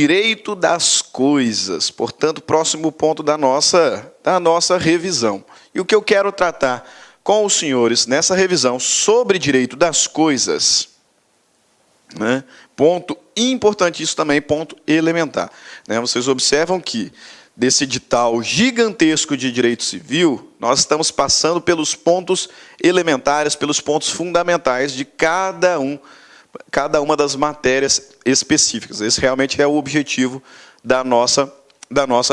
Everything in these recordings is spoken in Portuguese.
direito das coisas, portanto, próximo ponto da nossa revisão. E o que eu quero tratar com os senhores nessa revisão sobre direito das coisas, né? Ponto importantíssimo também, ponto elementar, né? Vocês observam que desse edital gigantesco de direito civil, nós estamos passando pelos pontos elementares, pelos pontos fundamentais de cada uma das matérias específicas. Esse realmente é o objetivo da nossa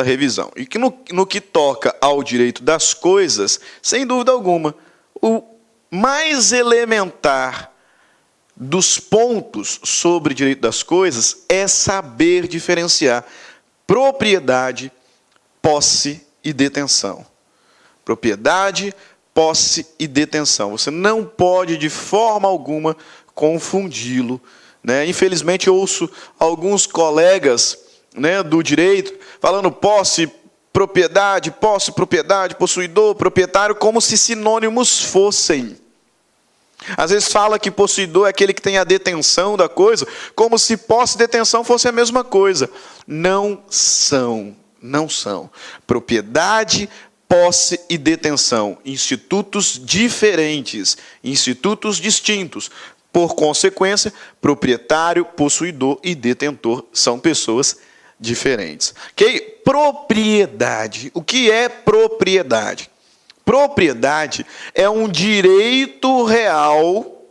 revisão. E que no que toca ao direito das coisas, sem dúvida alguma, o mais elementar dos pontos sobre direito das coisas é saber diferenciar propriedade, posse e detenção. Propriedade, posse e detenção. Você não pode, de forma alguma, confundi-lo, né? Infelizmente, eu ouço alguns colegas, né, do direito falando posse, propriedade, possuidor, proprietário, como se sinônimos fossem. Às vezes fala que possuidor é aquele que tem a detenção da coisa, como se posse e detenção fosse a mesma coisa. Não são. Propriedade, posse e detenção, institutos diferentes, institutos distintos. Por consequência, proprietário, possuidor e detentor são pessoas diferentes. Ok? Propriedade. O que é propriedade? Propriedade é um direito real,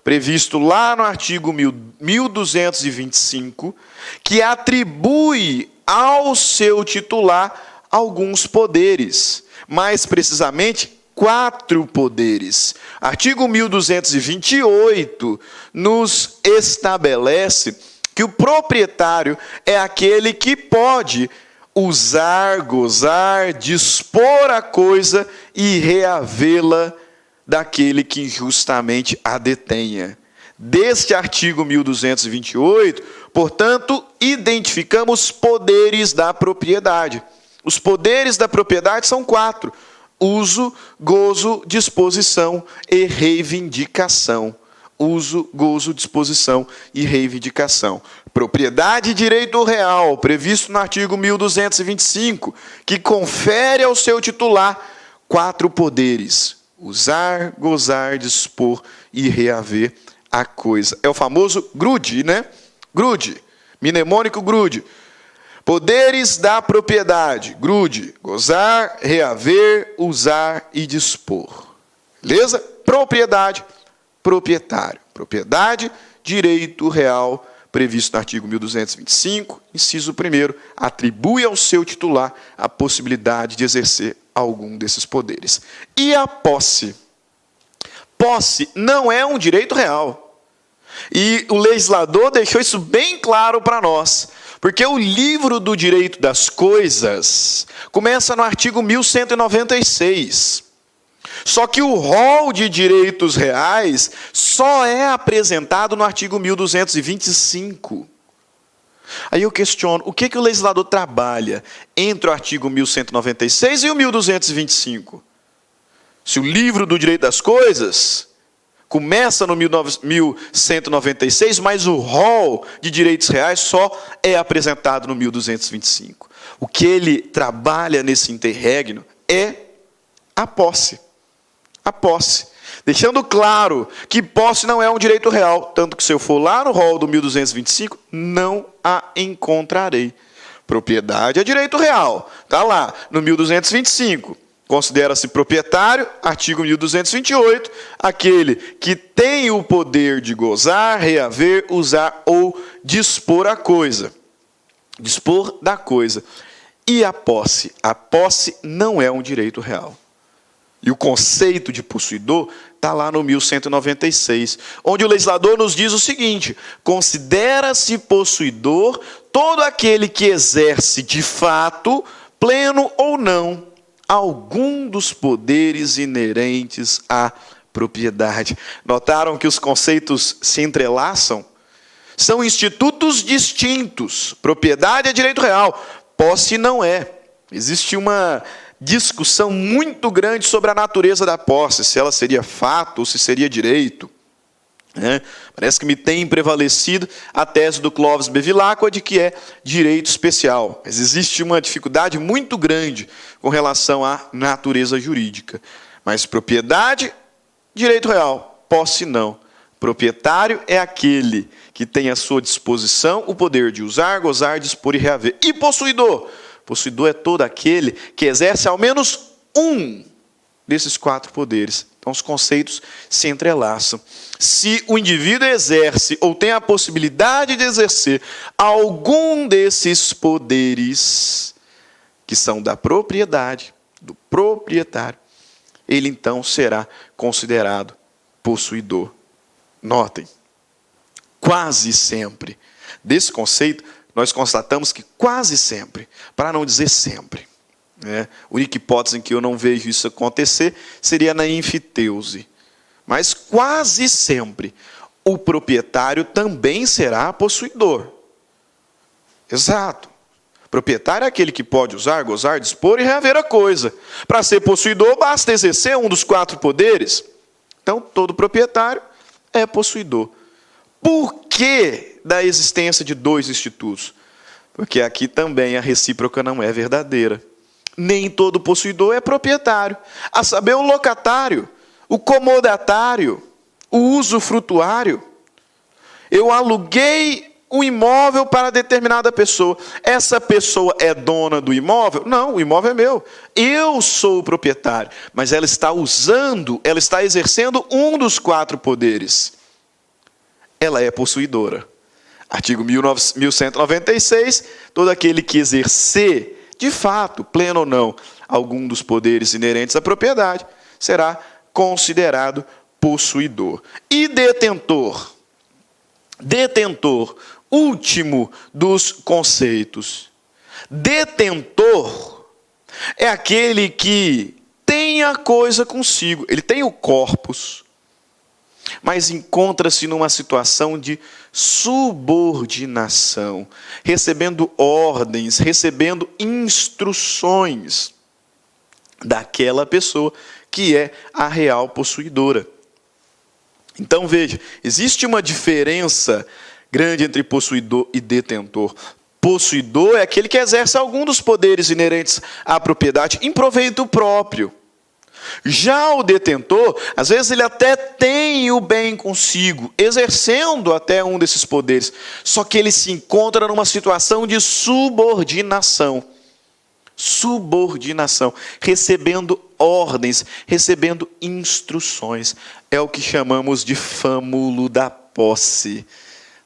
previsto lá no artigo 1225, que atribui ao seu titular alguns poderes, mais precisamente 4 poderes. Artigo 1228 nos estabelece que o proprietário é aquele que pode usar, gozar, dispor a coisa e reavê-la daquele que injustamente a detenha. Deste artigo 1228, portanto, identificamos poderes da propriedade. Os poderes da propriedade são 4: uso, gozo, disposição e reivindicação. Uso, gozo, disposição e reivindicação. Propriedade e direito real, previsto no artigo 1225, que confere ao seu titular 4 poderes: usar, gozar, dispor e reaver a coisa. É o famoso grude, né? Grude, mnemônico grude. Poderes da propriedade, grude, gozar, reaver, usar e dispor. Beleza? Propriedade, proprietário. Propriedade, direito real, previsto no artigo 1225, inciso 1º, atribui ao seu titular a possibilidade de exercer algum desses poderes. E a posse? Posse não é um direito real. E o legislador deixou isso bem claro para nós. Porque o livro do direito das coisas começa no artigo 1196. Só que o rol de direitos reais só é apresentado no artigo 1225. Aí eu questiono, o que o legislador trabalha entre o artigo 1196 e o 1225? Se o livro do direito das coisas começa no 1196, mas o rol de direitos reais só é apresentado no 1225. O que ele trabalha nesse interregno é a posse. A posse. Deixando claro que posse não é um direito real, tanto que se eu for lá no rol do 1225, não a encontrarei. Propriedade é direito real. Está lá no 1225. Considera-se proprietário, artigo 1228, aquele que tem o poder de gozar, reaver, usar ou dispor a coisa. Dispor da coisa. E a posse? A posse não é um direito real. E o conceito de possuidor está lá no 1196, onde o legislador nos diz o seguinte: considera-se possuidor todo aquele que exerce de fato, pleno ou não, algum dos poderes inerentes à propriedade. Notaram que os conceitos se entrelaçam? São institutos distintos. Propriedade é direito real, posse não é. Existe uma discussão muito grande sobre a natureza da posse, se ela seria fato ou se seria direito. Parece que me tem prevalecido a tese do Clóvis Bevilacqua de que é direito especial. Mas existe uma dificuldade muito grande com relação à natureza jurídica. Mas propriedade, direito real. Posse, não. Proprietário é aquele que tem à sua disposição o poder de usar, gozar, dispor e reaver. E possuidor? Possuidor é todo aquele que exerce ao menos um desses 4 poderes. Então, os conceitos se entrelaçam. Se o indivíduo exerce ou tem a possibilidade de exercer algum desses poderes, que são da propriedade, do proprietário, ele então será considerado possuidor. Notem, quase sempre, desse conceito, nós constatamos que quase sempre, para não dizer sempre, a única hipótese em que eu não vejo isso acontecer seria na enfiteuse. Mas quase sempre o proprietário também será possuidor. Exato. Proprietário é aquele que pode usar, gozar, dispor e reaver a coisa. Para ser possuidor, basta exercer um dos 4 poderes. Então, todo proprietário é possuidor. Por que da existência de 2 institutos? Porque aqui também a recíproca não é verdadeira. Nem todo possuidor é proprietário. A saber, o locatário, o comodatário, o usufrutuário. Eu aluguei um imóvel para determinada pessoa. Essa pessoa é dona do imóvel? Não, o imóvel é meu. Eu sou o proprietário. Mas ela está usando, ela está exercendo um dos 4 poderes. Ela é possuidora. Artigo 1196, todo aquele que exercer, de fato, pleno ou não, algum dos poderes inerentes à propriedade, será considerado possuidor. E detentor? Detentor, último dos conceitos. Detentor é aquele que tem a coisa consigo, ele tem o corpus, mas encontra-se numa situação de subordinação, recebendo ordens, recebendo instruções daquela pessoa que é a real possuidora. Então veja, existe uma diferença grande entre possuidor e detentor. Possuidor é aquele que exerce algum dos poderes inerentes à propriedade em proveito próprio. Já o detentor, às vezes ele até tem o bem consigo, exercendo até um desses poderes, só que ele se encontra numa situação de subordinação. Subordinação, recebendo ordens, recebendo instruções. É o que chamamos de fâmulo da posse.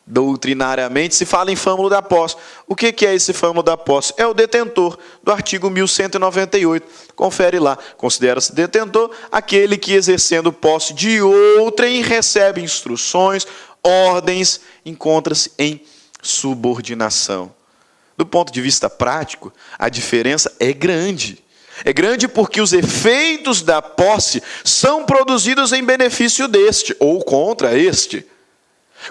Doutrinariamente se fala em fâmulo da posse. O que é esse fâmulo da posse? É o detentor, do artigo 1198. Confere lá. Considera-se detentor aquele que, exercendo posse de outrem, recebe instruções, ordens, encontra-se em subordinação. Do ponto de vista prático, a diferença é grande. É grande porque os efeitos da posse são produzidos em benefício deste, ou contra este.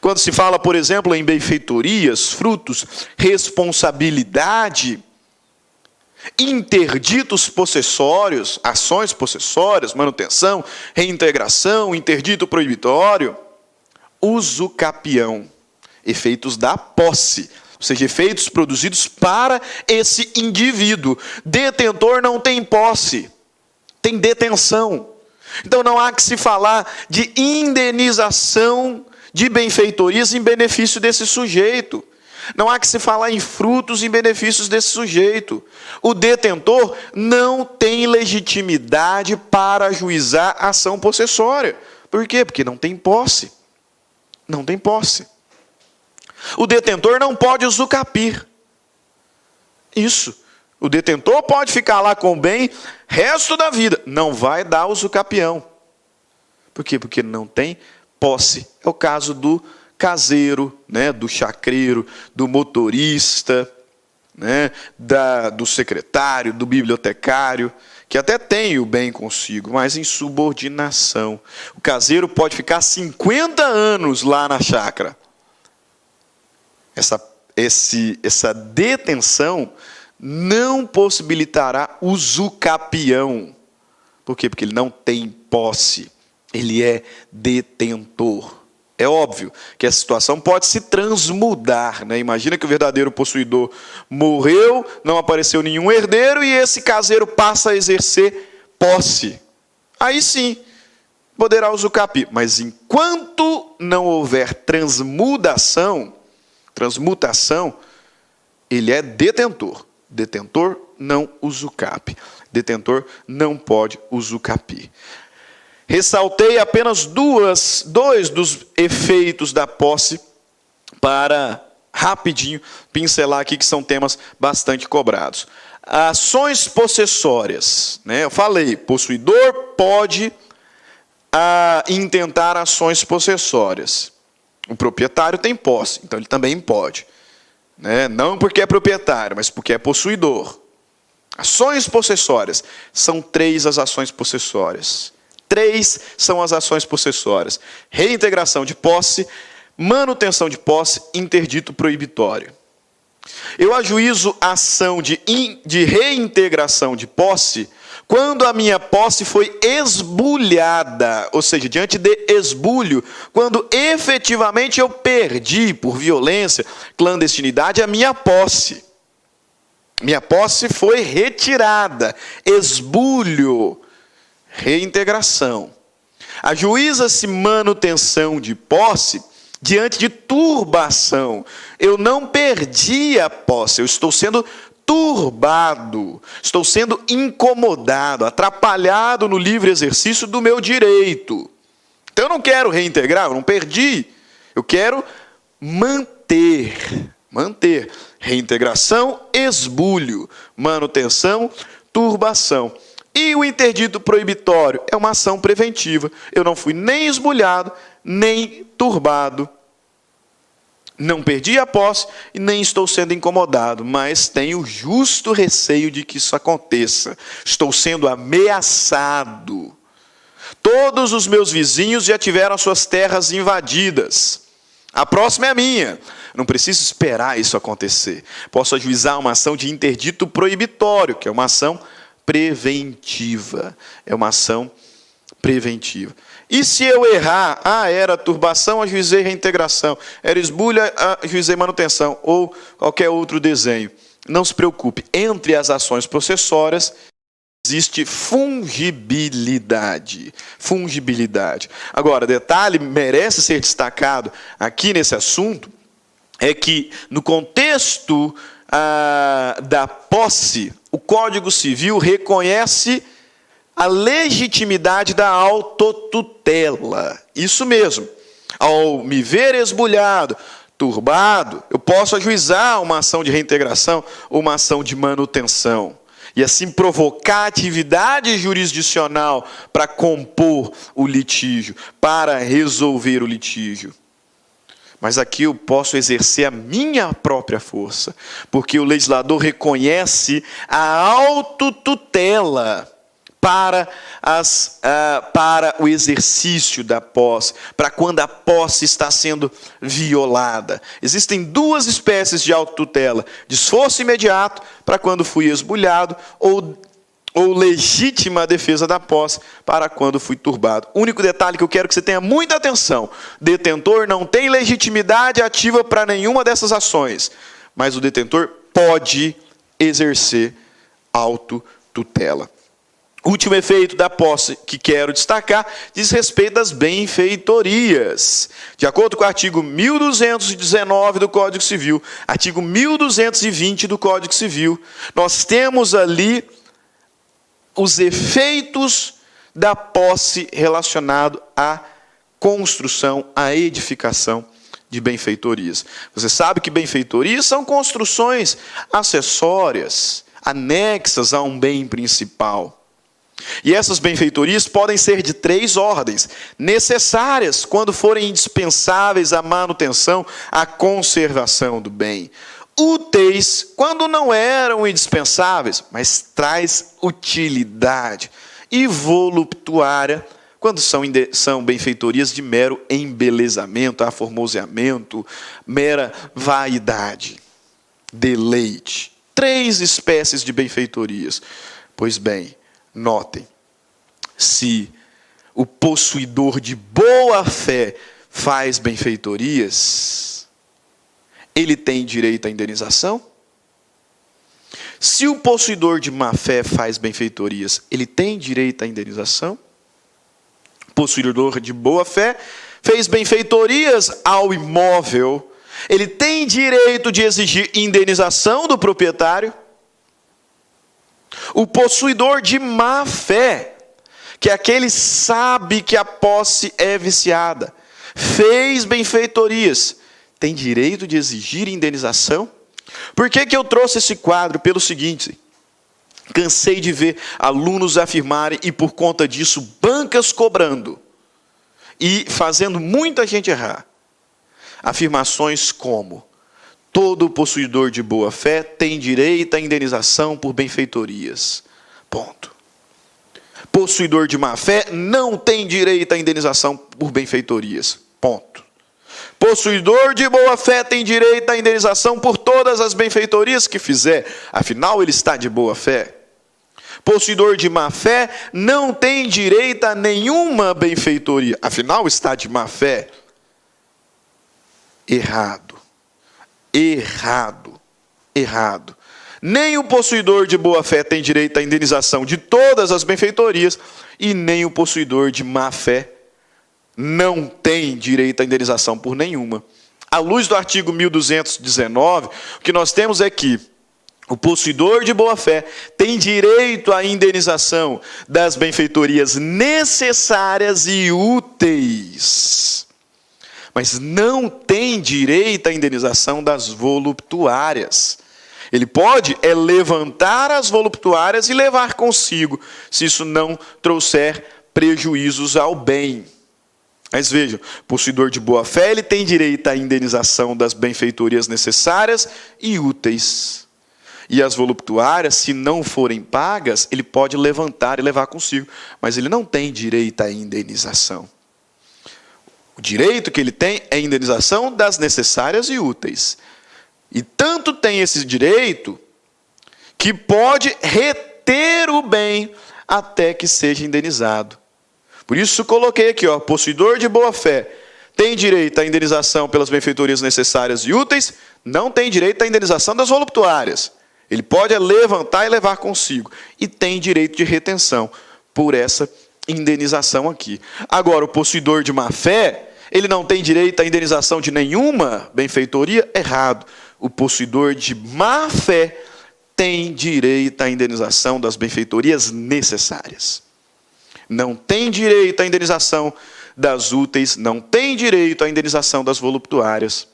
Quando se fala, por exemplo, em benfeitorias, frutos, responsabilidade, interditos possessórios, ações possessórias, manutenção, reintegração, interdito proibitório, usucapião, efeitos da posse, ou seja, efeitos produzidos para esse indivíduo. Detentor não tem posse, tem detenção. Então não há que se falar de indenização de benfeitorias em benefício desse sujeito. Não há que se falar em frutos em benefícios desse sujeito. O detentor não tem legitimidade para ajuizar a ação possessória. Por quê? Porque não tem posse. Não tem posse. O detentor não pode usucapir. Isso. O detentor pode ficar lá com o bem resto da vida. Não vai dar usucapião. Por quê? Porque não tem posse. É o caso do caseiro, do chacreiro, do motorista, do secretário, do bibliotecário, que até tem o bem consigo, mas em subordinação. O caseiro pode ficar 50 anos lá na chácara. Essa detenção não possibilitará usucapião. Por quê? Porque ele não tem posse. Ele é detentor. É óbvio que essa situação pode se transmudar, né? Imagina que o verdadeiro possuidor morreu, não apareceu nenhum herdeiro e esse caseiro passa a exercer posse. Aí sim, poderá usufruir. Mas enquanto não houver transmutação, ele é detentor. Detentor não usufrui. Detentor não pode usufruir. Ressaltei apenas dois dos efeitos da posse para, rapidinho, pincelar aqui que são temas bastante cobrados. Ações possessórias, né? Eu falei, possuidor pode intentar ações possessórias. O proprietário tem posse, então ele também pode. Né? Não porque é proprietário, mas porque é possuidor. Ações possessórias. São 3 as ações possessórias. 3 são as ações possessórias: reintegração de posse, manutenção de posse, interdito proibitório. Eu ajuizo a ação de reintegração de posse quando a minha posse foi esbulhada, ou seja, diante de esbulho, quando efetivamente eu perdi, por violência, clandestinidade, a minha posse. Minha posse foi retirada, esbulho, reintegração. Ajuiza-se manutenção de posse diante de turbação. Eu não perdi a posse, eu estou sendo turbado, estou sendo incomodado, atrapalhado no livre exercício do meu direito. Então eu não quero reintegrar, eu não perdi, eu quero manter. Reintegração, esbulho, manutenção, turbação. E o interdito proibitório é uma ação preventiva. Eu não fui nem esbulhado, nem turbado. Não perdi a posse e nem estou sendo incomodado, mas tenho justo receio de que isso aconteça. Estou sendo ameaçado. Todos os meus vizinhos já tiveram as suas terras invadidas. A próxima é a minha. Não preciso esperar isso acontecer. Posso ajuizar uma ação de interdito proibitório, que é uma ação preventiva. É uma ação preventiva. E se eu errar, era turbação, ajuizei reintegração. Era esbulho, ajuizei manutenção. Ou qualquer outro desenho. Não se preocupe. Entre as ações possessórias, existe fungibilidade. Agora, detalhe, merece ser destacado aqui nesse assunto, é que no contexto da posse, o Código Civil reconhece a legitimidade da autotutela. Isso mesmo. Ao me ver esbulhado, turbado, eu posso ajuizar uma ação de reintegração ou uma ação de manutenção. E assim provocar atividade jurisdicional para compor o litígio, para resolver o litígio. Mas aqui eu posso exercer a minha própria força, porque o legislador reconhece a autotutela para o exercício da posse, para quando a posse está sendo violada. Existem 2 espécies de autotutela: desforço imediato, para quando fui esbulhado, ou legítima defesa da posse, para quando fui turbado. O único detalhe que eu quero que você tenha muita atenção: detentor não tem legitimidade ativa para nenhuma dessas ações, mas o detentor pode exercer autotutela. Último efeito da posse que quero destacar diz respeito às benfeitorias. De acordo com o artigo 1219 do Código Civil, artigo 1220 do Código Civil, nós temos ali os efeitos da posse relacionado à construção, à edificação de benfeitorias. Você sabe que benfeitorias são construções acessórias, anexas a um bem principal. E essas benfeitorias podem ser de 3 ordens, necessárias quando forem indispensáveis à manutenção, à conservação do bem. Úteis quando não eram indispensáveis, mas traz utilidade. E voluptuária quando são benfeitorias de mero embelezamento, aformoseamento, mera vaidade, deleite. 3 espécies de benfeitorias. Pois bem, notem, se o possuidor de boa fé faz benfeitorias, ele tem direito à indenização? Se o possuidor de má-fé faz benfeitorias, ele tem direito à indenização? O possuidor de boa-fé fez benfeitorias ao imóvel, ele tem direito de exigir indenização do proprietário? O possuidor de má-fé, que é aquele que sabe que a posse é viciada, fez benfeitorias, tem direito de exigir indenização? Por que eu trouxe esse quadro? Pelo seguinte: cansei de ver alunos afirmarem, e por conta disso, bancas cobrando, e fazendo muita gente errar. Afirmações como: todo possuidor de boa fé tem direito à indenização por benfeitorias. Ponto. Possuidor de má fé não tem direito à indenização por benfeitorias. Ponto. Possuidor de boa fé tem direito à indenização por todas as benfeitorias que fizer, afinal ele está de boa fé. Possuidor de má fé não tem direito a nenhuma benfeitoria, afinal está de má fé. Errado. Errado. Errado. Nem o possuidor de boa fé tem direito à indenização de todas as benfeitorias, e nem o possuidor de má fé não tem direito à indenização por nenhuma. À luz do artigo 1219, o que nós temos é que o possuidor de boa-fé tem direito à indenização das benfeitorias necessárias e úteis, mas não tem direito à indenização das voluptuárias. Ele pode levantar as voluptuárias e levar consigo, se isso não trouxer prejuízos ao bem. Mas vejam, possuidor de boa-fé, ele tem direito à indenização das benfeitorias necessárias e úteis. E as voluptuárias, se não forem pagas, ele pode levantar e levar consigo, mas ele não tem direito à indenização. O direito que ele tem é a indenização das necessárias e úteis. E tanto tem esse direito, que pode reter o bem até que seja indenizado. Por isso coloquei aqui, possuidor de boa-fé tem direito à indenização pelas benfeitorias necessárias e úteis, não tem direito à indenização das voluptuárias. Ele pode levantar e levar consigo, e tem direito de retenção por essa indenização aqui. Agora, o possuidor de má-fé, ele não tem direito à indenização de nenhuma benfeitoria? Errado. O possuidor de má-fé tem direito à indenização das benfeitorias necessárias. Não tem direito à indenização das úteis, não tem direito à indenização das voluptuárias,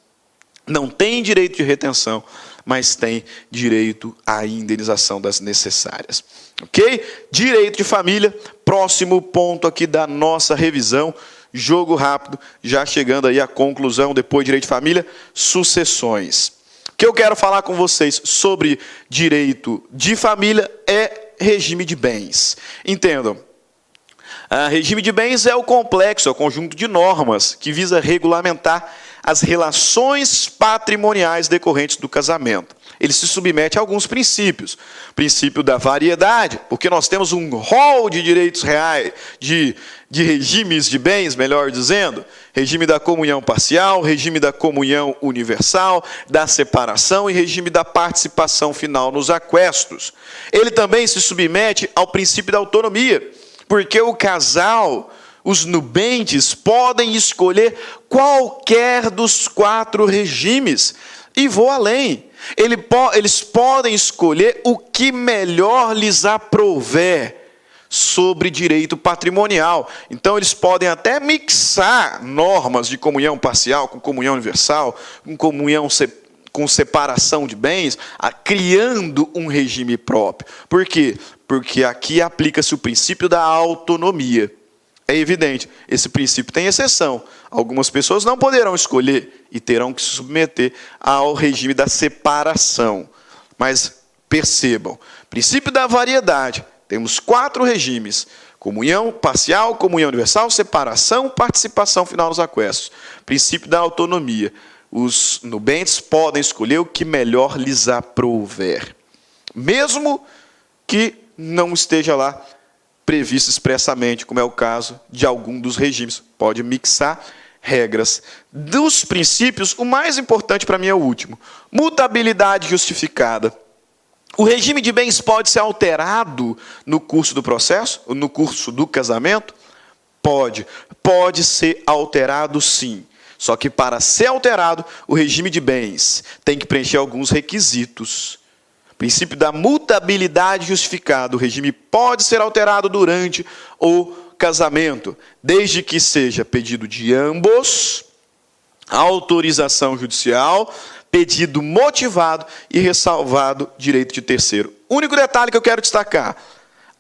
não tem direito de retenção, mas tem direito à indenização das necessárias. Ok? Direito de família, próximo ponto aqui da nossa revisão, jogo rápido, já chegando aí à conclusão, depois de direito de família, sucessões. O que eu quero falar com vocês sobre direito de família é regime de bens. Entendam. Regime de bens é o complexo, é o conjunto de normas que visa regulamentar as relações patrimoniais decorrentes do casamento. Ele se submete a alguns princípios. O princípio da variedade, porque nós temos um rol de direitos reais, de regimes de bens, melhor dizendo, regime da comunhão parcial, regime da comunhão universal, da separação e regime da participação final nos aquestos. Ele também se submete ao princípio da autonomia, porque o casal, os nubentes, podem escolher qualquer dos 4 regimes. E vou além. Eles podem escolher o que melhor lhes aprouver sobre direito patrimonial. Então, eles podem até mixar normas de comunhão parcial com comunhão universal, com comunhão com separação de bens, criando um regime próprio. Por quê? Porque aqui aplica-se o princípio da autonomia. É evidente, esse princípio tem exceção. Algumas pessoas não poderão escolher e terão que se submeter ao regime da separação. Mas percebam, princípio da variedade. Temos 4 regimes: comunhão parcial, comunhão universal, separação, participação final nos aquestos. Princípio da autonomia. Os nubentes podem escolher o que melhor lhes aprouver, mesmo que não esteja lá previsto expressamente, como é o caso de algum dos regimes. Pode mixar, regras. Dos princípios, o mais importante para mim é o último. Mutabilidade justificada. O regime de bens pode ser alterado no curso do processo, no curso do casamento? Pode. Pode ser alterado, sim. Só que para ser alterado, o regime de bens tem que preencher alguns requisitos. O princípio da mutabilidade justificada. O regime pode ser alterado durante o casamento, desde que seja pedido de ambos, autorização judicial, pedido motivado e ressalvado direito de terceiro. Único detalhe que eu quero destacar: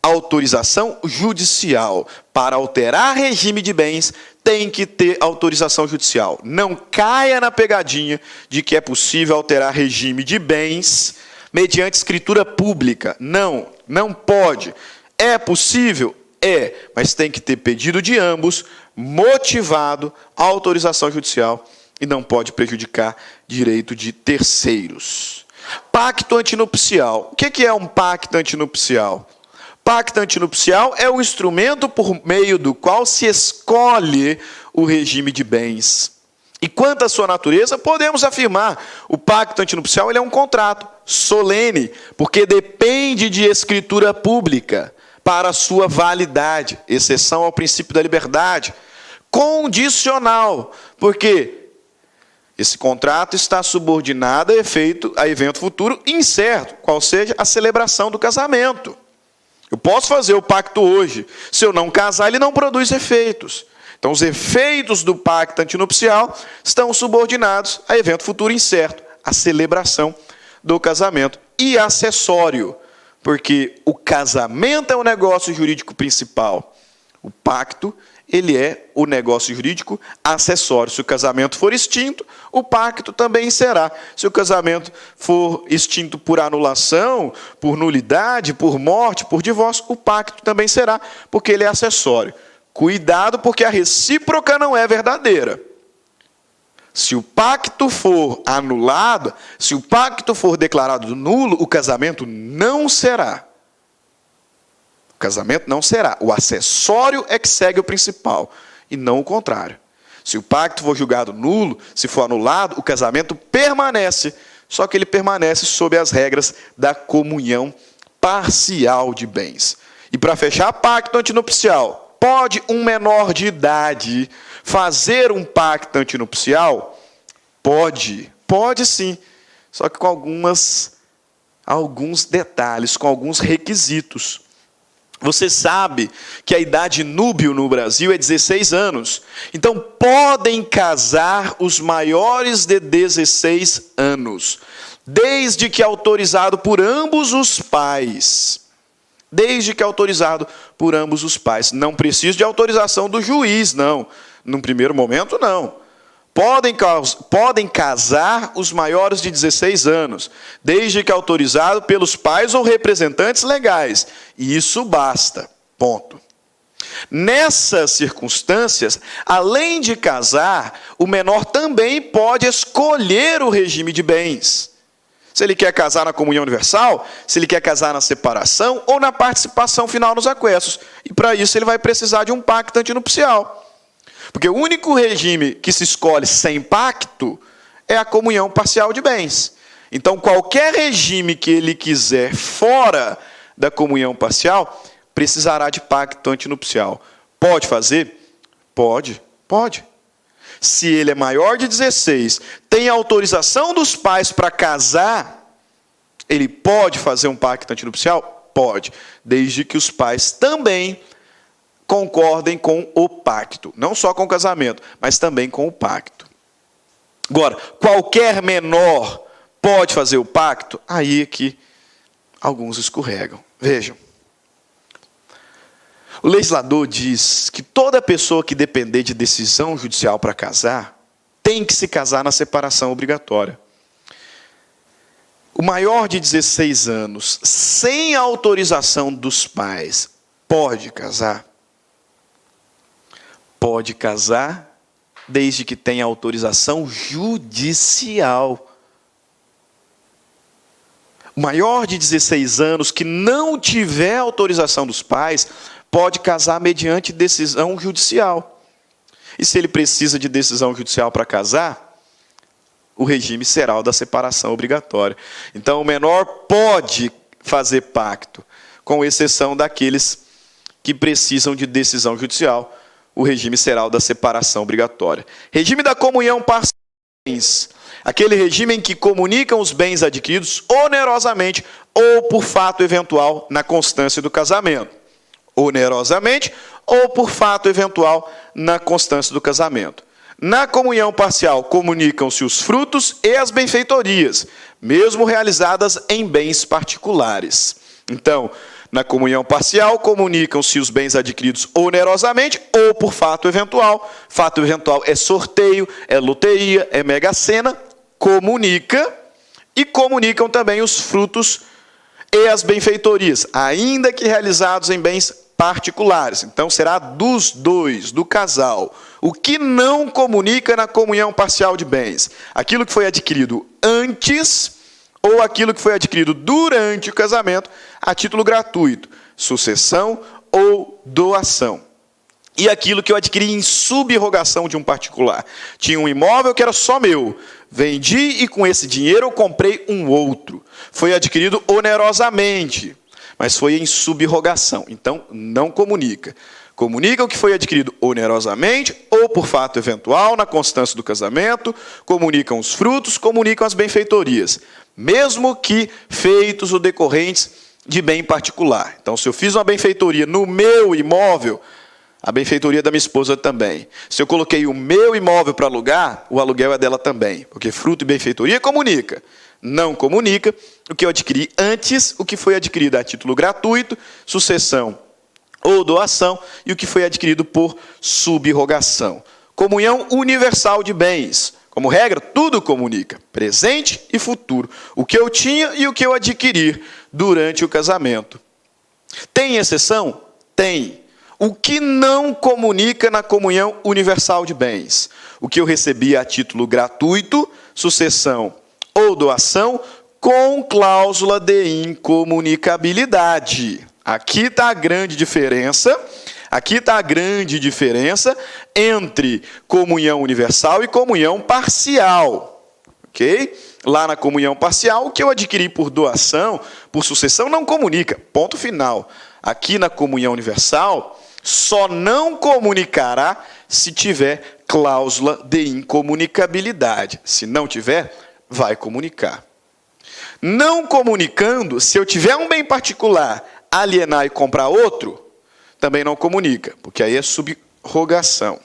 autorização judicial. Para alterar regime de bens, tem que ter autorização judicial. Não caia na pegadinha de que é possível alterar regime de bens mediante escritura pública. Não, não pode. É possível? É, mas tem que ter pedido de ambos, motivado, autorização judicial, e não pode prejudicar direito de terceiros. Pacto antinupcial. O que é um pacto antinupcial? Pacto antinupcial é o instrumento por meio do qual se escolhe o regime de bens. E quanto à sua natureza, podemos afirmar, o pacto antinupcial ele é um contrato solene, porque depende de escritura pública para a sua validade, exceção ao princípio da liberdade. Condicional, porque esse contrato está subordinado a evento futuro incerto, qual seja a celebração do casamento. Eu posso fazer o pacto hoje. Se eu não casar, ele não produz efeitos. Então, os efeitos do pacto antinupcial estão subordinados a evento futuro incerto, a celebração do casamento. E acessório, porque o casamento é o negócio jurídico principal. O pacto, ele é o negócio jurídico acessório. Se o casamento for extinto, o pacto também será. Se o casamento for extinto por anulação, por nulidade, por morte, por divórcio, o pacto também será, porque ele é acessório. Cuidado, porque a recíproca não é verdadeira. Se o pacto for anulado, se o pacto for declarado nulo, o casamento não será. O casamento não será. O acessório é que segue o principal, e não o contrário. Se o pacto for julgado nulo, se for anulado, o casamento permanece, só que ele permanece sob as regras da comunhão parcial de bens. E para fechar, pacto antinupcial. Pode um menor de idade fazer um pacto antinupcial? Pode. Pode sim. Só que com alguns detalhes, com alguns requisitos. Você sabe que a idade núbio no Brasil é 16 anos. Então, podem casar os maiores de 16 anos, desde que autorizado por ambos os pais. Desde que autorizado por ambos os pais. Não precisa de autorização do juiz, não. Num primeiro momento, não. Podem casar os maiores de 16 anos, desde que autorizado pelos pais ou representantes legais. E isso basta. Ponto. Nessas circunstâncias, além de casar, o menor também pode escolher o regime de bens. Se ele quer casar na comunhão universal, se ele quer casar na separação ou na participação final nos aquestos. E para isso ele vai precisar de um pacto antinupcial. Porque o único regime que se escolhe sem pacto é a comunhão parcial de bens. Então, qualquer regime que ele quiser fora da comunhão parcial, precisará de pacto antinupcial. Pode fazer? Pode. Pode. Se ele é maior de 16, tem autorização dos pais para casar, ele pode fazer um pacto antinupcial? Pode, desde que os pais também concordem com o pacto. Não só com o casamento, mas também com o pacto. Agora, qualquer menor pode fazer o pacto? Aí é que alguns escorregam. Vejam. O legislador diz que toda pessoa que depender de decisão judicial para casar, tem que se casar na separação obrigatória. O maior de 16 anos, sem autorização dos pais, pode casar? Pode casar, desde que tenha autorização judicial. O maior de 16 anos que não tiver autorização dos pais, pode casar mediante decisão judicial. E se ele precisa de decisão judicial para casar, o regime será o da separação obrigatória. Então, o menor pode fazer pacto, com exceção daqueles que precisam de decisão judicial. O regime será o da separação obrigatória. Regime da comunhão parcial de bens. Aquele regime em que comunicam os bens adquiridos onerosamente ou por fato eventual na constância do casamento. Onerosamente ou por fato eventual na constância do casamento. Na comunhão parcial, comunicam-se os frutos e as benfeitorias, mesmo realizadas em bens particulares. Então, na comunhão parcial, comunicam-se os bens adquiridos onerosamente ou por fato eventual. Fato eventual é sorteio, é loteria, é mega-sena. Comunica e comunicam também os frutos e as benfeitorias, ainda que realizados em bens particulares. Então, será dos dois, do casal. O que não comunica na comunhão parcial de bens? Aquilo que foi adquirido antes ou aquilo que foi adquirido durante o casamento a título gratuito, sucessão ou doação. E aquilo que eu adquiri em subrogação de um particular. Tinha um imóvel que era só meu. Vendi e com esse dinheiro eu comprei um outro. Foi adquirido onerosamente, mas foi em subrogação. Então, não comunica. Comunica o que foi adquirido onerosamente ou por fato eventual na constância do casamento, comunicam os frutos, comunicam as benfeitorias, mesmo que feitos ou decorrentes de bem particular. Então, se eu fiz uma benfeitoria no meu imóvel, a benfeitoria da minha esposa também. Se eu coloquei o meu imóvel para alugar, o aluguel é dela também. Porque fruto e benfeitoria comunica. Não comunica o que eu adquiri antes, o que foi adquirido a título gratuito, sucessão ou doação, e o que foi adquirido por subrogação. Comunhão universal de bens. Como regra, tudo comunica. Presente e futuro. O que eu tinha e o que eu adquiri durante o casamento. Tem exceção? Tem. O que não comunica na comunhão universal de bens? O que eu recebi a título gratuito, sucessão ou doação, com cláusula de incomunicabilidade. Aqui está a grande diferença. Aqui está a grande diferença entre comunhão universal e comunhão parcial. Ok? Lá na comunhão parcial, o que eu adquiri por doação, por sucessão, não comunica. Ponto final. Aqui na comunhão universal, só não comunicará se tiver cláusula de incomunicabilidade. Se não tiver, vai comunicar. Não comunicando, se eu tiver um bem particular, alienar e comprar outro, também não comunica, porque aí é subrogação.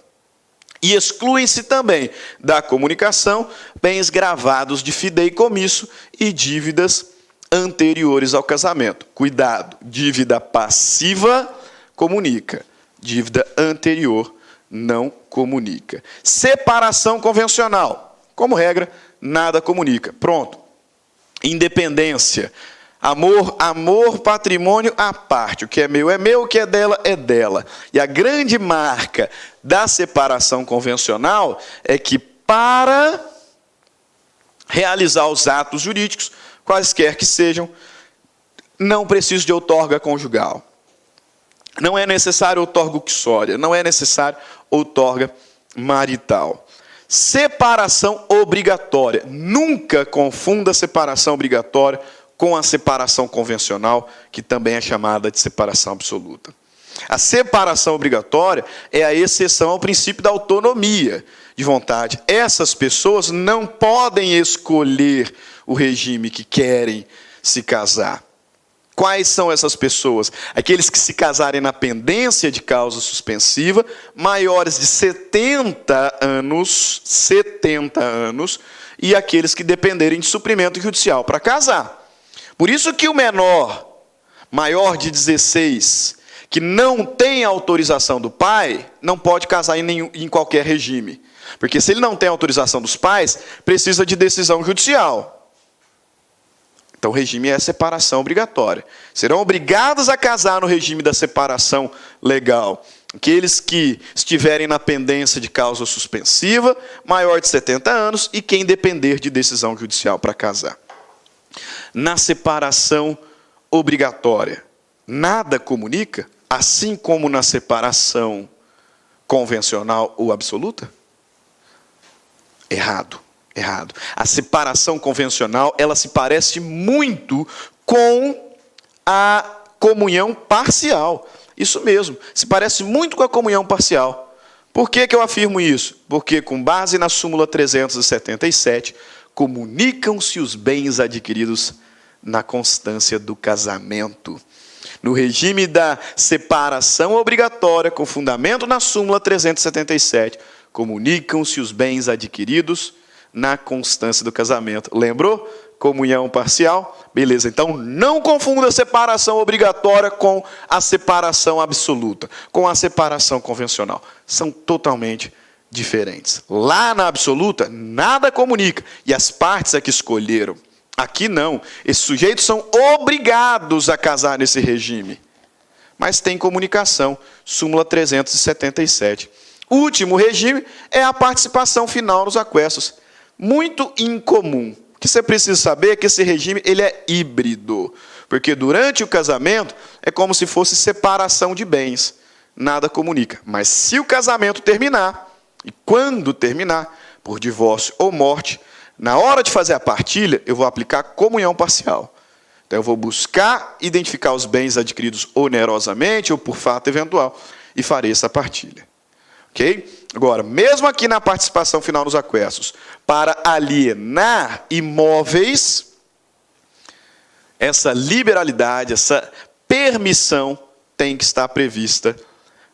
E excluem-se também da comunicação bens gravados de fideicomisso e dívidas anteriores ao casamento. Cuidado, dívida passiva comunica. Dívida anterior não comunica. Separação convencional. Como regra, nada comunica. Pronto. Independência. Amor, patrimônio à parte. O que é meu, o que é dela é dela. E a grande marca da separação convencional é que para realizar os atos jurídicos, quaisquer que sejam, não preciso de outorga conjugal. Não é necessário outorga uxória, não é necessário outorga marital. Separação obrigatória. Nunca confunda a separação obrigatória com a separação convencional, que também é chamada de separação absoluta. A separação obrigatória é a exceção ao princípio da autonomia de vontade. Essas pessoas não podem escolher o regime que querem se casar. Quais são essas pessoas? Aqueles que se casarem na pendência de causa suspensiva, maiores de 70 anos, e aqueles que dependerem de suprimento judicial para casar. Por isso que o menor, maior de 16, que não tem autorização do pai, não pode casar em qualquer regime. Porque se ele não tem autorização dos pais, precisa de decisão judicial. Então, o regime é a separação obrigatória. Serão obrigados a casar no regime da separação legal aqueles que estiverem na pendência de causa suspensiva, maior de 70 anos, e quem depender de decisão judicial para casar. Na separação obrigatória, nada comunica, assim como na separação convencional ou absoluta? Errado. A separação convencional, ela se parece muito com a comunhão parcial. Isso mesmo, se parece muito com a comunhão parcial. Por que eu afirmo isso? Porque, com base na súmula 377, comunicam-se os bens adquiridos na constância do casamento. No regime da separação obrigatória, com fundamento na súmula 377, comunicam-se os bens adquiridos na constância do casamento. Lembrou? Comunhão parcial? Beleza, então não confunda a separação obrigatória com a separação absoluta, com a separação convencional. São totalmente diferentes. Lá na absoluta, nada comunica, e as partes é que escolheram. Aqui não, esses sujeitos são obrigados a casar nesse regime. Mas tem comunicação, súmula 377. O último regime é a participação final nos aquestos. Muito incomum. O que você precisa saber é que esse regime ele é híbrido, porque durante o casamento é como se fosse separação de bens, nada comunica. Mas se o casamento terminar, e quando terminar, por divórcio ou morte, na hora de fazer a partilha, eu vou aplicar comunhão parcial. Então eu vou buscar identificar os bens adquiridos onerosamente ou por fato eventual e farei essa partilha. Ok? Agora, mesmo aqui na participação final nos aquestos, para alienar imóveis, essa liberalidade, essa permissão tem que estar prevista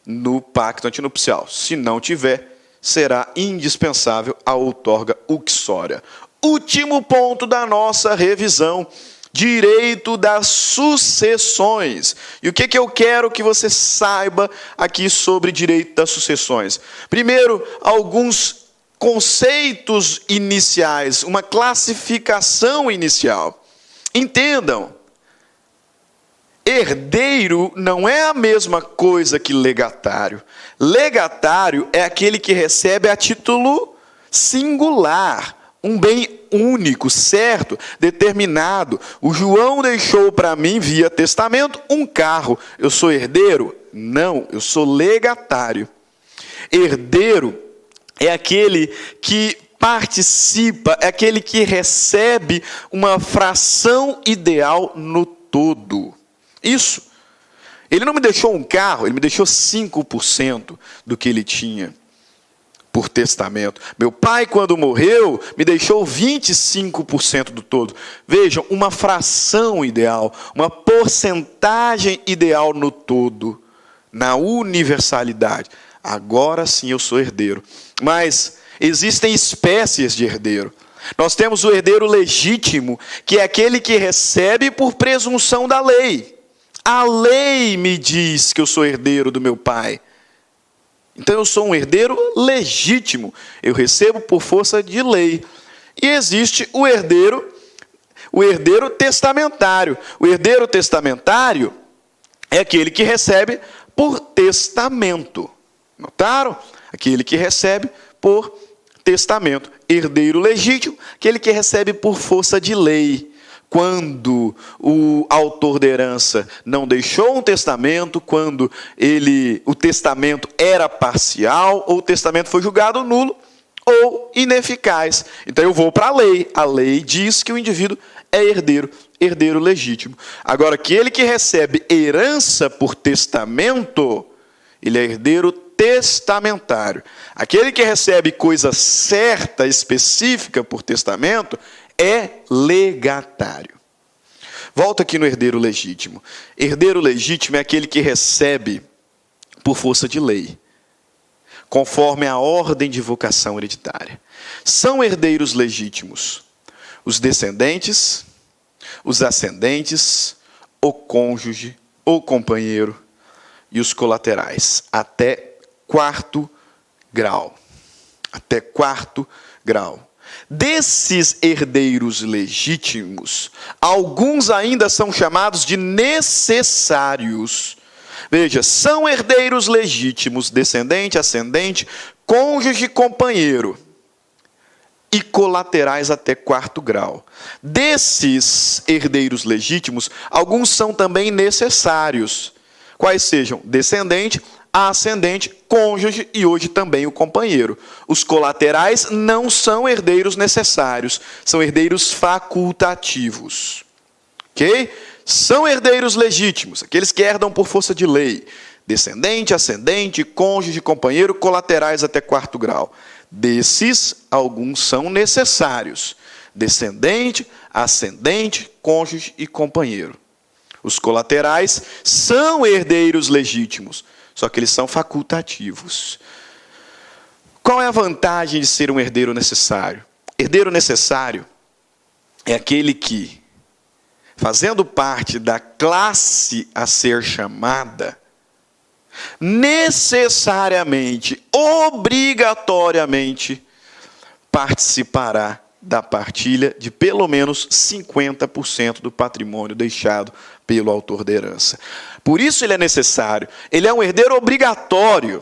no pacto antinupcial. Se não tiver, será indispensável a outorga uxória. Último ponto da nossa revisão. Direito das sucessões. E o que eu quero que você saiba aqui sobre direito das sucessões? Primeiro, alguns conceitos iniciais, uma classificação inicial. Entendam, herdeiro não é a mesma coisa que legatário. Legatário é aquele que recebe a título singular, um bem único, certo, determinado. O João deixou para mim, via testamento, um carro. Eu sou herdeiro? Não, eu sou legatário. Herdeiro é aquele que participa, é aquele que recebe uma fração ideal no todo. Isso. Ele não me deixou um carro, ele me deixou 5% do que ele tinha por testamento. Meu pai, quando morreu, me deixou 25% do todo. Vejam, uma fração ideal, uma porcentagem ideal no todo, na universalidade. Agora sim eu sou herdeiro. Mas existem espécies de herdeiro. Nós temos o herdeiro legítimo, que é aquele que recebe por presunção da lei. A lei me diz que eu sou herdeiro do meu pai. Então eu sou um herdeiro legítimo, eu recebo por força de lei. E existe o herdeiro testamentário. O herdeiro testamentário é aquele que recebe por testamento. Notaram? Aquele que recebe por testamento. Herdeiro legítimo, aquele que recebe por força de lei. Quando o autor da herança não deixou um testamento, quando o testamento era parcial, ou o testamento foi julgado nulo ou ineficaz. Então eu vou para a lei. A lei diz que o indivíduo é herdeiro legítimo. Agora, aquele que recebe herança por testamento, ele é herdeiro testamentário. Aquele que recebe coisa certa, específica por testamento, é legatário. Volta aqui no herdeiro legítimo. Herdeiro legítimo é aquele que recebe por força de lei, conforme a ordem de vocação hereditária. São herdeiros legítimos os descendentes, os ascendentes, o cônjuge, o companheiro e os colaterais, até quarto grau. Até quarto grau. Desses herdeiros legítimos, alguns ainda são chamados de necessários. Veja, são herdeiros legítimos, descendente, ascendente, cônjuge, companheiro, e colaterais até quarto grau. Desses herdeiros legítimos, alguns são também necessários. Quais sejam? Descendente, a ascendente, cônjuge e hoje também o companheiro. Os colaterais não são herdeiros necessários, são herdeiros facultativos. Ok? São herdeiros legítimos, aqueles que herdam por força de lei. Descendente, ascendente, cônjuge, companheiro, colaterais até quarto grau. Desses, alguns são necessários. Descendente, ascendente, cônjuge e companheiro. Os colaterais são herdeiros legítimos, só que eles são facultativos. Qual é a vantagem de ser um herdeiro necessário? Herdeiro necessário é aquele que, fazendo parte da classe a ser chamada, necessariamente, obrigatoriamente, participará da partilha de pelo menos 50% do patrimônio deixado pelo autor da herança. Por isso ele é necessário. Ele é um herdeiro obrigatório.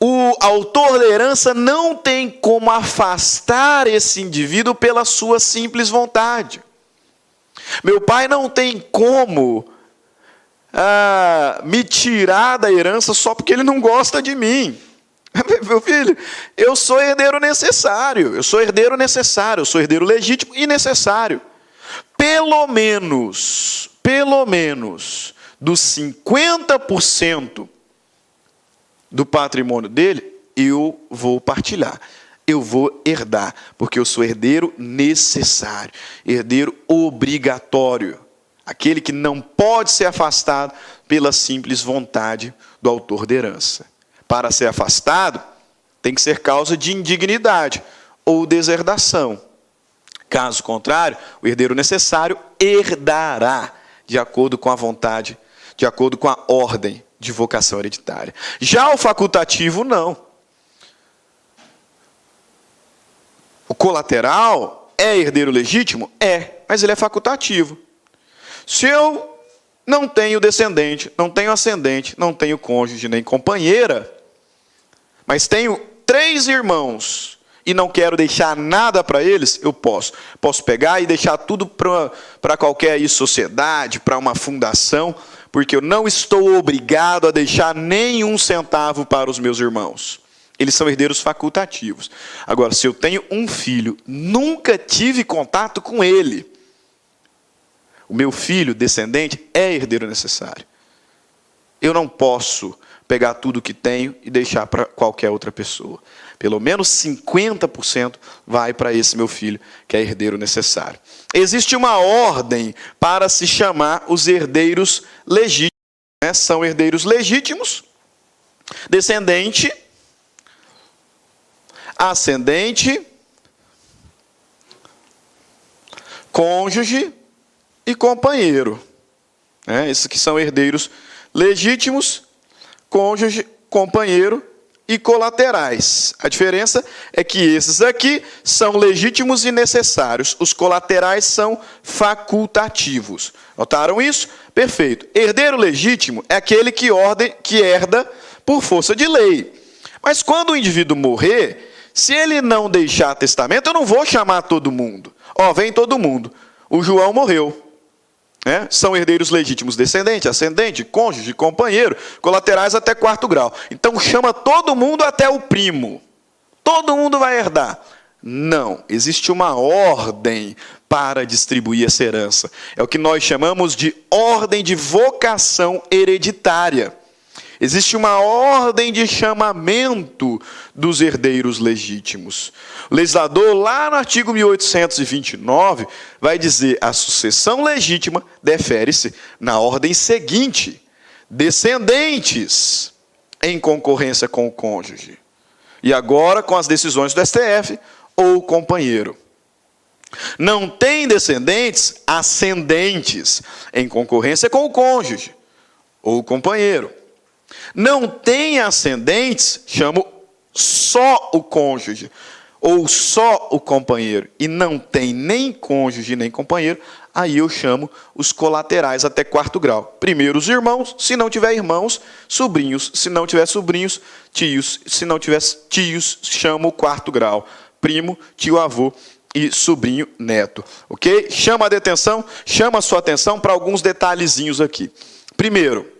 O autor da herança não tem como afastar esse indivíduo pela sua simples vontade. Meu pai não tem como me tirar da herança só porque ele não gosta de mim. Meu filho, eu sou herdeiro necessário, eu sou herdeiro legítimo e necessário. Pelo menos, dos 50% do patrimônio dele, eu vou partilhar, eu vou herdar, porque eu sou herdeiro necessário, herdeiro obrigatório, aquele que não pode ser afastado pela simples vontade do autor da herança. Para ser afastado, tem que ser causa de indignidade ou deserdação. Caso contrário, o herdeiro necessário herdará de acordo com a vontade, de acordo com a ordem de vocação hereditária. Já o facultativo, não. O colateral é herdeiro legítimo? É, mas ele é facultativo. Se eu não tenho descendente, não tenho ascendente, não tenho cônjuge nem companheira, mas tenho 3 irmãos e não quero deixar nada para eles, eu posso. Posso pegar e deixar tudo para qualquer sociedade, para uma fundação, porque eu não estou obrigado a deixar nenhum centavo para os meus irmãos. Eles são herdeiros facultativos. Agora, se eu tenho um filho, nunca tive contato com ele, o meu filho, descendente, é herdeiro necessário. Eu não posso pegar tudo que tenho e deixar para qualquer outra pessoa. Pelo menos 50% vai para esse meu filho, que é herdeiro necessário. Existe uma ordem para se chamar os herdeiros legítimos. São herdeiros legítimos, descendente, ascendente, cônjuge e companheiro. Esses que são herdeiros legítimos, cônjuge, companheiro e colaterais. A diferença é que esses aqui são legítimos e necessários. Os colaterais são facultativos. Notaram isso? Perfeito. Herdeiro legítimo é aquele que herda por força de lei. Mas quando o indivíduo morrer, se ele não deixar testamento, eu não vou chamar todo mundo. Vem todo mundo. O João morreu. São herdeiros legítimos, descendente, ascendente, cônjuge, companheiro, colaterais até quarto grau. Então chama todo mundo até o primo. Todo mundo vai herdar. Não, existe uma ordem para distribuir essa herança. É o que nós chamamos de ordem de vocação hereditária. Existe uma ordem de chamamento dos herdeiros legítimos. O legislador, lá no artigo 1829, vai dizer: a sucessão legítima defere-se na ordem seguinte: descendentes em concorrência com o cônjuge. E agora com as decisões do STF, ou companheiro. Não tem descendentes, ascendentes em concorrência com o cônjuge, ou companheiro. Não tem ascendentes, chamo só o cônjuge, ou só o companheiro. E não tem nem cônjuge nem companheiro, aí eu chamo os colaterais até quarto grau. Primeiro os irmãos, se não tiver irmãos, sobrinhos. Se não tiver sobrinhos, tios. Se não tiver tios, chamo o quarto grau. Primo, tio, avô e sobrinho, neto. Ok? Chama a sua atenção para alguns detalhezinhos aqui. Primeiro,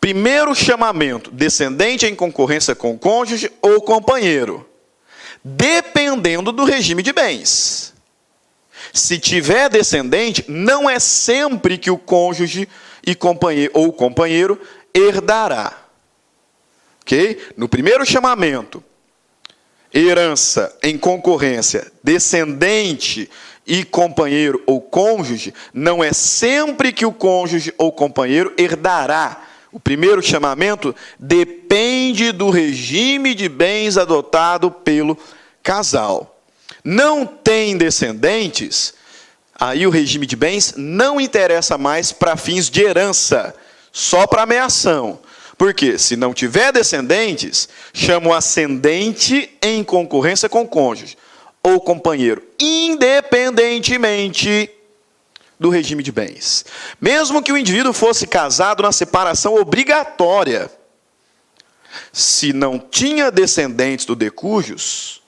Primeiro chamamento, descendente em concorrência com cônjuge ou companheiro, dependendo do regime de bens. Se tiver descendente, não é sempre que o cônjuge e companheiro, ou companheiro herdará. Ok? No primeiro chamamento, herança em concorrência, descendente e companheiro ou cônjuge, não é sempre que o cônjuge ou companheiro herdará. O primeiro chamamento depende do regime de bens adotado pelo casal. Não tem descendentes, aí o regime de bens não interessa mais para fins de herança, só para meação. Porque se não tiver descendentes, chama o ascendente em concorrência com o cônjuge ou companheiro, independentemente do regime de bens. Mesmo que o indivíduo fosse casado na separação obrigatória, se não tinha descendentes do decújus,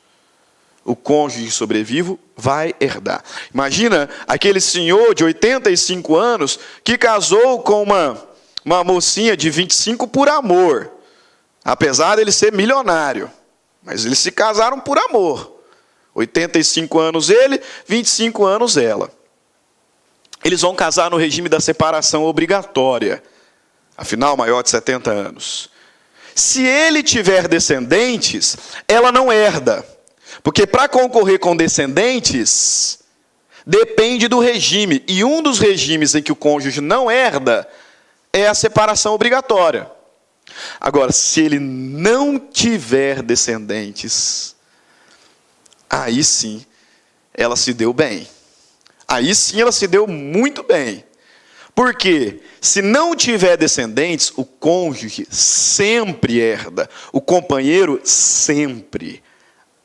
o cônjuge sobrevivo vai herdar. Imagina aquele senhor de 85 anos que casou com uma mocinha de 25 por amor, apesar dele ser milionário, mas eles se casaram por amor. 85 anos ele, 25 anos ela. Eles vão casar no regime da separação obrigatória, afinal, maior de 70 anos. Se ele tiver descendentes, ela não herda, porque para concorrer com descendentes, depende do regime, e um dos regimes em que o cônjuge não herda é a separação obrigatória. Agora, se ele não tiver descendentes, aí sim ela se deu bem. Aí sim ela se deu muito bem. Porque se não tiver descendentes, o cônjuge sempre herda, o companheiro sempre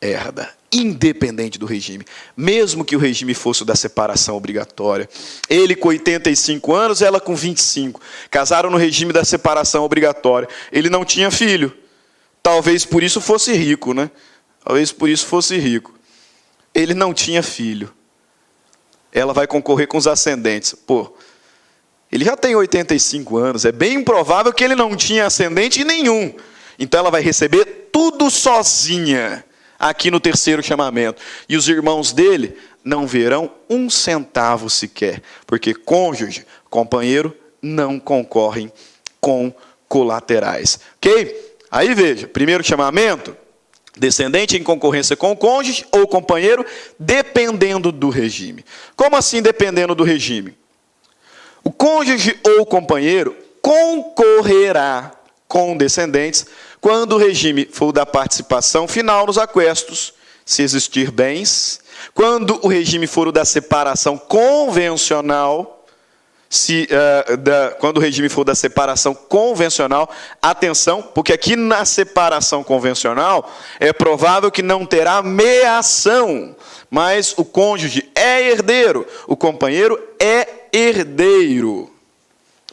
herda, independente do regime, mesmo que o regime fosse o da separação obrigatória. Ele com 85 anos, ela com 25, casaram no regime da separação obrigatória. Ele não tinha filho, talvez por isso fosse rico, né? Talvez por isso fosse rico. Ele não tinha filho. Ela vai concorrer com os ascendentes. Pô, ele já tem 85 anos, é bem improvável que ele não tinha ascendente nenhum. Então ela vai receber tudo sozinha aqui no terceiro chamamento. E os irmãos dele não verão um centavo sequer, porque cônjuge, companheiro, não concorrem com colaterais. Ok? Aí veja, primeiro chamamento, descendente em concorrência com o cônjuge ou companheiro, dependendo do regime. Como assim dependendo do regime? O cônjuge ou companheiro concorrerá com descendentes quando o regime for da participação final nos aquestos, se existir bens, quando o regime for o da separação convencional, quando o regime for da separação convencional, atenção, porque aqui na separação convencional é provável que não terá meação, mas o cônjuge é herdeiro, o companheiro é herdeiro,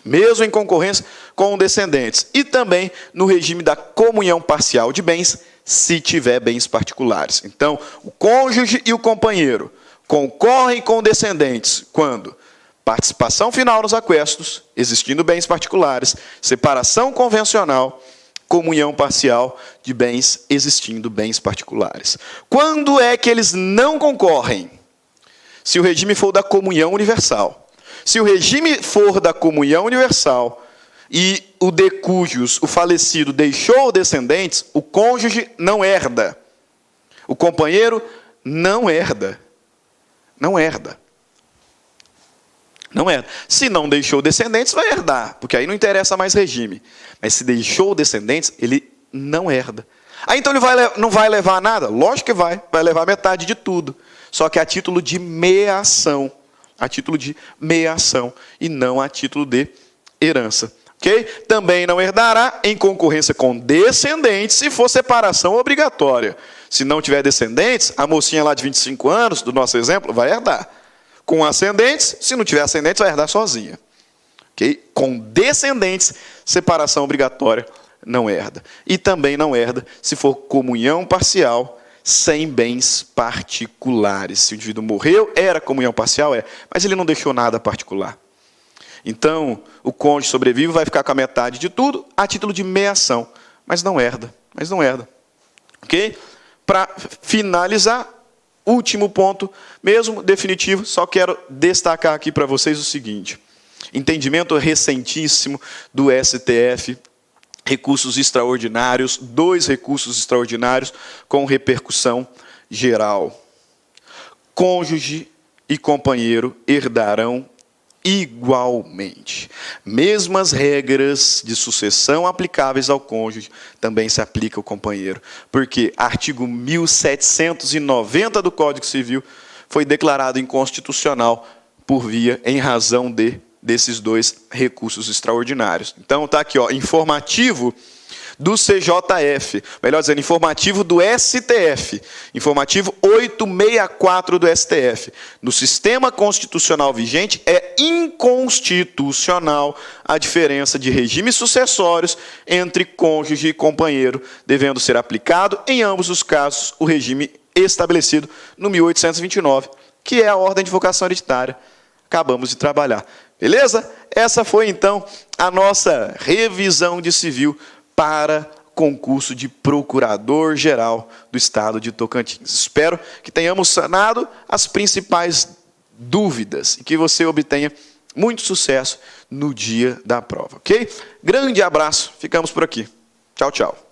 mesmo em concorrência com descendentes, e também no regime da comunhão parcial de bens, se tiver bens particulares. Então, o cônjuge e o companheiro concorrem com descendentes quando participação final nos aquestos, existindo bens particulares, separação convencional, comunhão parcial de bens, existindo bens particulares. Quando é que eles não concorrem? Se o regime for da comunhão universal. Se o regime for da comunhão universal e o decújus, o falecido, deixou descendentes, o cônjuge não herda. O companheiro não herda. Não herda. Não herda. Se não deixou descendentes, vai herdar, porque aí não interessa mais regime. Mas se deixou descendentes, ele não herda. Aí então ele não vai levar nada? Lógico que vai levar metade de tudo. Só que a título de meação. A título de meação e não a título de herança. Okay? Também não herdará em concorrência com descendentes se for separação obrigatória. Se não tiver descendentes, a mocinha lá de 25 anos, do nosso exemplo, vai herdar. Com ascendentes, se não tiver ascendentes, vai herdar sozinha. Okay? Com descendentes, separação obrigatória não herda. E também não herda se for comunhão parcial sem bens particulares. Se o indivíduo morreu, era comunhão parcial, mas ele não deixou nada particular. Então, o cônjuge sobrevive, vai ficar com a metade de tudo, a título de meação, mas não herda. Ok? Para finalizar, último ponto, mesmo definitivo, só quero destacar aqui para vocês o seguinte: entendimento recentíssimo do STF, recursos extraordinários, 2 recursos extraordinários com repercussão geral. Cônjuge e companheiro herdarão igualmente. Mesmas regras de sucessão aplicáveis ao cônjuge também se aplica ao companheiro, porque artigo 1790 do Código Civil foi declarado inconstitucional em razão desses 2 recursos extraordinários. Então está aqui, informativo do CJF, melhor dizendo, informativo do STF, informativo 864 do STF. No sistema constitucional vigente, é inconstitucional a diferença de regimes sucessórios entre cônjuge e companheiro, devendo ser aplicado, em ambos os casos, o regime estabelecido no 1829, que é a ordem de vocação hereditária. Acabamos de trabalhar. Beleza? Essa foi, então, a nossa revisão de civil para concurso de Procurador-Geral do Estado de Tocantins. Espero que tenhamos sanado as principais dúvidas e que você obtenha muito sucesso no dia da prova, ok? Grande abraço, ficamos por aqui. Tchau, tchau.